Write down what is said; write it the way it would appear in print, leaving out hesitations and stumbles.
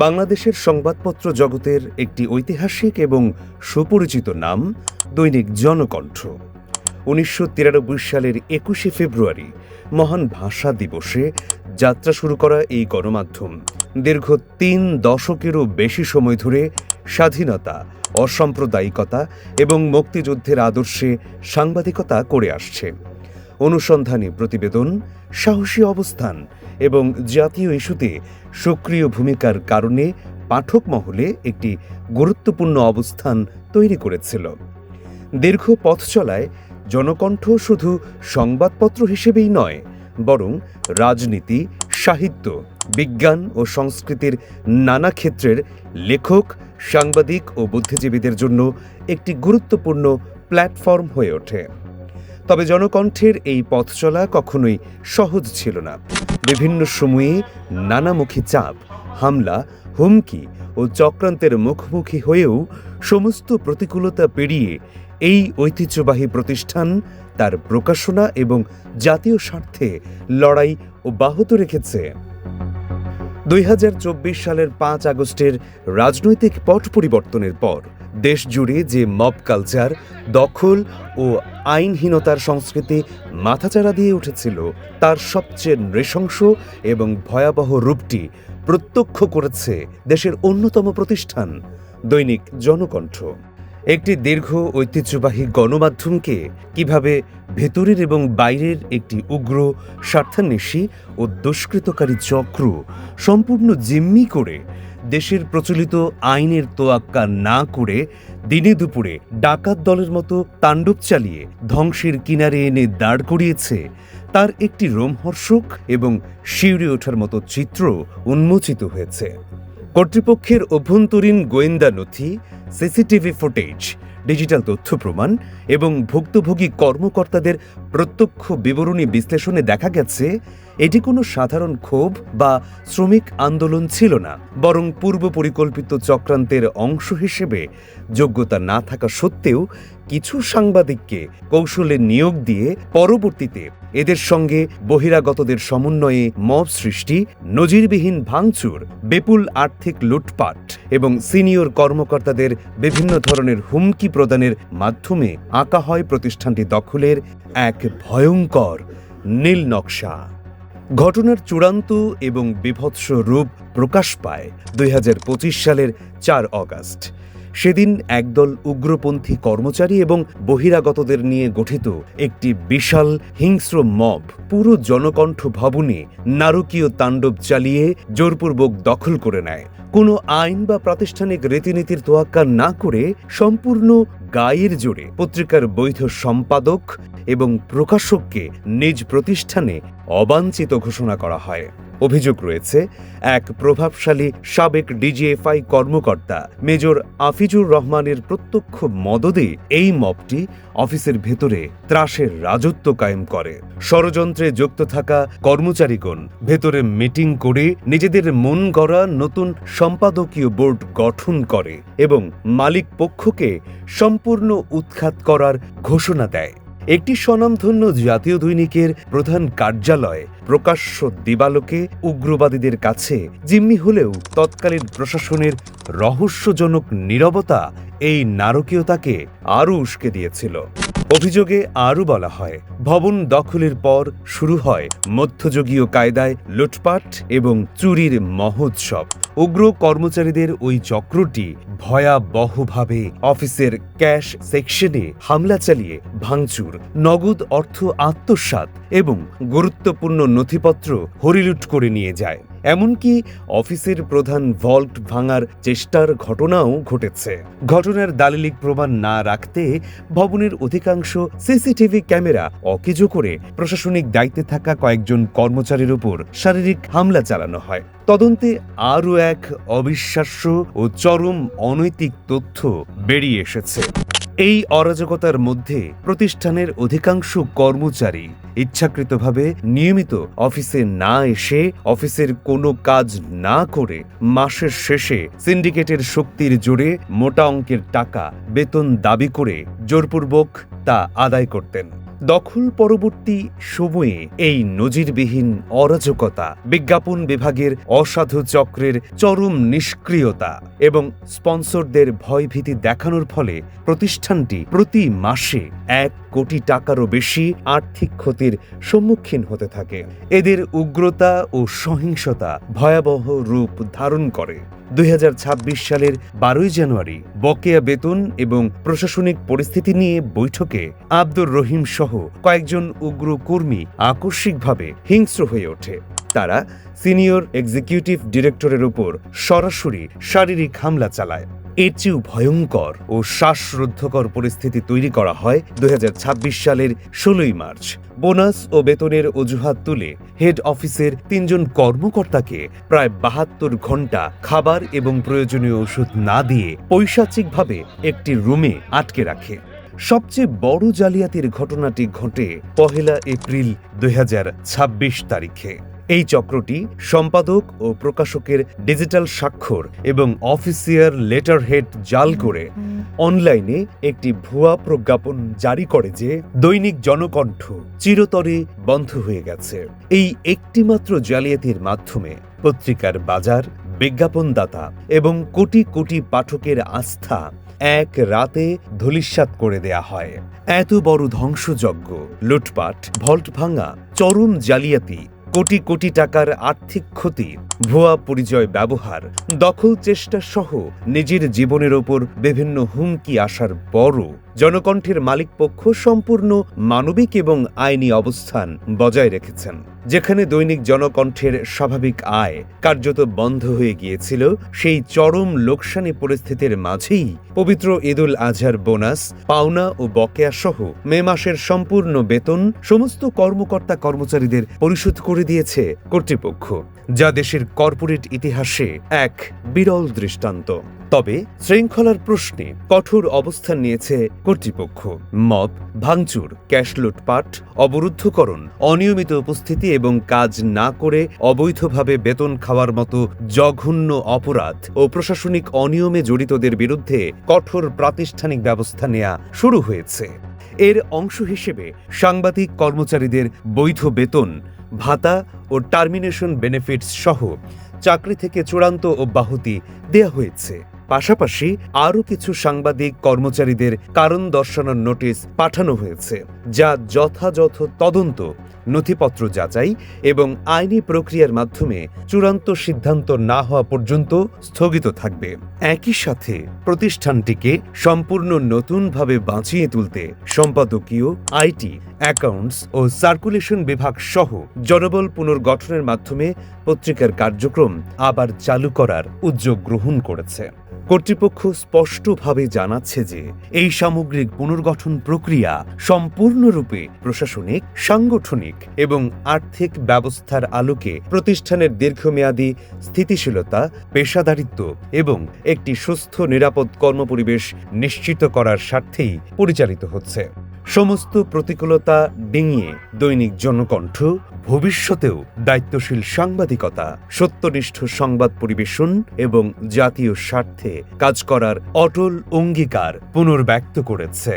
বাংলাদেশের সংবাদপত্র জগতের একটি ঐতিহাসিক এবং সুপরিচিত নাম দৈনিক জনকণ্ঠ। ১৯৯৩ সালের ২১শে ফেব্রুয়ারি মহান ভাষা দিবসে যাত্রা শুরু করা এই গণমাধ্যম দীর্ঘ ৩ দশকেরও বেশি সময় ধরে স্বাধীনতা, অসাম্প্রদায়িকতা এবং মুক্তিযুদ্ধের আদর্শে সাংবাদিকতা করে আসছে। অনুসন্ধানী প্রতিবেদন, সাহসী অবস্থান এবং জাতীয় ইস্যুতে সক্রিয় ভূমিকার কারণে পাঠক মহলে একটি গুরুত্বপূর্ণ অবস্থান তৈরি করেছিল। দীর্ঘ পথ চলায় জনকণ্ঠ শুধু সংবাদপত্র হিসেবেই নয়, বরং রাজনীতি, সাহিত্য, বিজ্ঞান ও সংস্কৃতির নানা ক্ষেত্রের লেখক, সাংবাদিক ও বুদ্ধিজীবীদের জন্য একটি গুরুত্বপূর্ণ প্ল্যাটফর্ম হয়ে ওঠে। তবে জনকণ্ঠের এই পথ চলা কখনোই সহজ ছিল না। বিভিন্ন সময়ে নানামুখী চাপ, হামলা, হুমকি ও চক্রান্তের মুখোমুখি হয়েও সমস্ত প্রতিকূলতা পেরিয়ে এই ঐতিহ্যবাহী প্রতিষ্ঠান তার প্রকাশনা এবং জাতীয় স্বার্থে লড়াই অব্যাহত রেখেছে। ২০২৪ সালের ৫ আগস্টের রাজনৈতিক পট পরিবর্তনের পর দেশ জুড়ে যে মব কালচার, দখল ও আইনহীনতার সংস্কৃতি মাথাচাড়া দিয়ে উঠেছিল, তার সবচেয়ে নৃশংস এবং ভয়াবহ রূপটি প্রত্যক্ষ করেছে দেশের অন্যতম প্রতিষ্ঠান দৈনিক জনকণ্ঠ। একটি দীর্ঘ ঐতিহ্যবাহী গণমাধ্যমকে কিভাবে ভেতরের এবং বাইরের একটি উগ্র, স্বার্থান্বেষী ও দুষ্কৃতকারী চক্র সম্পূর্ণ জিম্মি করে দেশের প্রচলিত আইনের তোয়াক্কা না করে দিনে দুপুরে ডাকাত দলের মতো তাণ্ডব চালিয়ে ধ্বংসের কিনারে এনে দাঁড় করিয়েছে, তার একটি রোমহর্ষক এবং শিউরে ওঠার মতো চিত্র উন্মোচিত হয়েছে। কর্তৃপক্ষের অভ্যন্তরীণ গোয়েন্দা নথি, সিসিটিভি ফুটেজ, ডিজিটাল তথ্য প্রমাণ এবং ভুক্তভোগী কর্মকর্তাদের প্রত্যক্ষ বিবরণী বিশ্লেষণে দেখা গেছে, এটি কোনো সাধারণ ক্ষোভ বা শ্রমিক আন্দোলন ছিল না, বরং পূর্ব পরিকল্পিত চক্রান্তের অংশ হিসেবে যোগ্যতা না থাকা সত্ত্বেও কিছু সাংবাদিককে কৌশলে নিয়োগ দিয়ে পরবর্তীতে এদের সঙ্গে বহিরাগতদের সমন্বয়ে মব সৃষ্টি, নজিরবিহীন ভাঙচুর, বিপুল আর্থিক লুটপাট এবং সিনিয়র কর্মকর্তাদের বিভিন্ন ধরনের হুমকি প্রদানের মাধ্যমে আঁকা হয় প্রতিষ্ঠানটি দখলের এক ভয়ঙ্কর নীল নকশা। ঘটনার চূড়ান্ত এবং বীভৎস রূপ প্রকাশ পায় ২০২৫ সালের ৪ অগাস্ট। সেদিন একদল উগ্রপন্থী কর্মচারী এবং বহিরাগতদের নিয়ে গঠিত একটি বিশাল হিংস্র মব পুরো জনকণ্ঠ ভবনে নারকীয় তাণ্ডব চালিয়ে জোরপূর্বক দখল করে নেয়। কোনো আইন বা প্রাতিষ্ঠানিক রীতিনীতির তোয়াক্কা না করে সম্পূর্ণ গায়ের জোরে পত্রিকার বৈধ সম্পাদক এবং প্রকাশককে নিজ প্রতিষ্ঠানে অবাঞ্ছিত ঘোষণা করা হয়। অভিযোগ রয়েছে, এক প্রভাবশালী সাবেক ডিজিএফআই কর্মকর্তা মেজর আফিজুর রহমানের প্রত্যক্ষ মদদে এই মবটি অফিসের ভেতরে ত্রাসের রাজত্ব কায়েম করে। ষড়যন্ত্রে যুক্ত থাকা কর্মচারীগণ ভেতরে মিটিং করে নিজেদের মন গড়া নতুন সম্পাদকীয় বোর্ড গঠন করে এবং মালিক পক্ষকে সম্পূর্ণ উৎখাত করার ঘোষণা দেয়। একটি স্বনামধন্য জাতীয় দৈনিকের প্রধান কার্যালয় প্রকাশ্য দিবালোকে উগ্রবাদীদের কাছে জিম্মি হলেও তৎকালীন প্রশাসনের রহস্যজনক নীরবতা এই নারকীয়তাকে আরও উস্কে দিয়েছিল। অভিযোগে আরও বলা হয়, ভবন দখলের পর শুরু হয় মধ্যযুগীয় কায়দায় লুটপাট এবং চুরির মহোৎসব। উগ্র কর্মচারীদের ওই চক্রটি ভয়াবহভাবে অফিসের ক্যাশ সেকশনে হামলা চালিয়ে ভাঙচুর, নগদ অর্থ আত্মসাৎ এবং গুরুত্বপূর্ণ নথিপত্র হরিলুট করে নিয়ে যায়। এমনকি অফিসের প্রধান ভল্ট ভাঙার চেষ্টার ঘটনাও ঘটেছে। ঘটনার দালিলিক প্রমাণ না রাখতে ভবনের অধিকাংশ সিসিটিভি ক্যামেরা অকেজো করে প্রশাসনিক দায়িত্বে থাকা কয়েকজন কর্মচারীর উপর শারীরিক হামলা চালানো হয়। তদন্তে আরও এক অবিশ্বাস্য ও চরম অনৈতিক তথ্য বেরিয়ে এসেছে। এই অরাজকতার মধ্যে প্রতিষ্ঠানের অধিকাংশ কর্মচারী ইচ্ছাকৃতভাবে নিয়মিত অফিসে না এসে অফিসের কোনো কাজ না করে মাসের শেষে সিন্ডিকেটের শক্তির জোরে মোটা অঙ্কের টাকা বেতন দাবি করে জোরপূর্বক তা আদায় করতেন। দখল পরবর্তী সময়ে এই নজিরবিহীন অরাজকতা, বিজ্ঞাপন বিভাগের অসাধু চক্রের চরম নিষ্ক্রিয়তা এবং স্পন্সরদের ভয়ভীতি দেখানোর ফলে প্রতিষ্ঠানটি প্রতি মাসে 1 কোটি টাকারও বেশি আর্থিক ক্ষতির সম্মুখীন হতে থাকে। এদের উগ্রতা ও সহিংসতা ভয়াবহ রূপ ধারণ করে। 2026 সালের 12 জানুয়ারি বকেয়া বেতন এবং প্রশাসনিক পরিস্থিতি নিয়ে বৈঠকে আব্দুর রহিম সহ কয়েকজন উগ্র কর্মী আকস্মিকভাবে হিংস্র হয়ে ওঠে। তারা সিনিয়র এক্সিকিউটিভ ডিরেক্টরের উপর সরাসরি শারীরিক হামলা চালায়। এর চেয়েও ভয়ঙ্কর ও শ্বাসরুদ্ধকর পরিস্থিতি তৈরি করা হয় 2026 সালের 16 মার্চ। বোনাস ও বেতনের অজুহাত তুলে হেড অফিসের 3 জন কর্মকর্তাকে প্রায় 72 ঘন্টা খাবার এবং প্রয়োজনীয় ওষুধ না দিয়ে পৈশাচিকভাবে একটি রুমে আটকে রাখে। সবচেয়ে বড় জালিয়াতির ঘটনাটি ঘটে 1 এপ্রিল 2026 তারিখে। এই চক্রটি সম্পাদক ও প্রকাশকের ডিজিটাল স্বাক্ষর এবং অফিসিয়াল লেটারহেড জাল করে অনলাইনে একটি ভুয়া প্রজ্ঞাপন জারি করে যে দৈনিক জনকণ্ঠ চিরতরে বন্ধ হয়ে গেছে। এই একটিমাত্র জালিয়াতির মাধ্যমে পত্রিকার বাজার, বিজ্ঞাপনদাতা এবং কোটি কোটি পাঠকের আস্থা এক রাতে ধূলিসাৎ করে দেয়া হয়। এত বড় ধ্বংসযজ্ঞ, লুটপাট, ভল্ট ভাঙা, চরম জালিয়াতি, কোটি কোটি টাকার আর্থিক ক্ষতি, ভুয়া পরিচয় ব্যবহার, দখল চেষ্টা সহ নিজের জীবনের ওপর বিভিন্ন হুমকি আসার পরও জনকণ্ঠের মালিকপক্ষ সম্পূর্ণ মানবিক এবং আইনি অবস্থান বজায় রেখেছেন। যেখানে দৈনিক জনকণ্ঠের স্বাভাবিক আয় কার্যত বন্ধ হয়ে গিয়েছিল, সেই চরম লোকসানি পরিস্থিতির মাঝেই পবিত্র ঈদুল আজহার বোনাস, পাওনা ও বকেয়া সহ মে মাসের সম্পূর্ণ বেতন সমস্ত কর্মকর্তা কর্মচারীদের পরিশোধ করে দিয়েছে কর্তৃপক্ষ, যা দেশের কর্পোরেট ইতিহাসে এক বিরল দৃষ্টান্ত। তবে শৃঙ্খলার প্রশ্নে কঠোর অবস্থান নিয়েছে কর্তৃপক্ষ। মব, ভাঙচুর, ক্যাশ লুটপাট, অবরুদ্ধকরণ, অনিয়মিত উপস্থিতি এবং কাজ না করে অবৈধভাবে বেতন খাওয়ার মতো জঘন্য অপরাধ ও প্রশাসনিক অনিয়মে জড়িতদের বিরুদ্ধে কঠোর প্রাতিষ্ঠানিক ব্যবস্থা নেওয়া শুরু হয়েছে। এর অংশ হিসেবে সাংবাদিক কর্মচারীদের বৈধ বেতন, ভাতা ও টার্মিনেশন বেনিফিটস সহ চাকরি থেকে চূড়ান্ত অব্যাহতি দেয়া হয়েছে। পাশাপাশি আরও কিছু সাংবাদিক কর্মচারীদের কারণ দর্শানোর নোটিশ পাঠানো হয়েছে, যা যথাযথ তদন্ত, নথিপত্র যাচাই এবং আইনি প্রক্রিয়ার মাধ্যমে চূড়ান্ত সিদ্ধান্ত না হওয়া পর্যন্ত স্থগিত থাকবে। একই সাথে প্রতিষ্ঠানটিকে সম্পূর্ণ নতুনভাবে বাঁচিয়ে তুলতে সম্পাদকীয়, আইটি, অ্যাকাউন্টস ও সার্কুলেশন বিভাগ সহ জনবল পুনর্গঠনের মাধ্যমে পত্রিকার কার্যক্রম আবার চালু করার উদ্যোগ গ্রহণ করেছে। কর্তৃপক্ষ স্পষ্টভাবে জানাচ্ছে যে এই সামগ্রিক পুনর্গঠন প্রক্রিয়া সম্পূর্ণরূপে প্রশাসনিক, সাংগঠনিক এবং আর্থিক ব্যবস্থার আলোকে প্রতিষ্ঠানের দীর্ঘমেয়াদী স্থিতিশীলতা, পেশাদারিত্ব এবং একটি সুস্থ নিরাপদ কর্মপরিবেশ নিশ্চিত করার স্বার্থেই পরিচালিত হচ্ছে। সমস্ত প্রতিকূলতা ডিঙিয়ে দৈনিক জনকণ্ঠ ভবিষ্যতেও দায়িত্বশীল সাংবাদিকতা, সত্যনিষ্ঠ সংবাদ পরিবেশন এবং জাতীয় স্বার্থে কাজ করার অটল অঙ্গীকার পুনর্ব্যক্ত করেছে।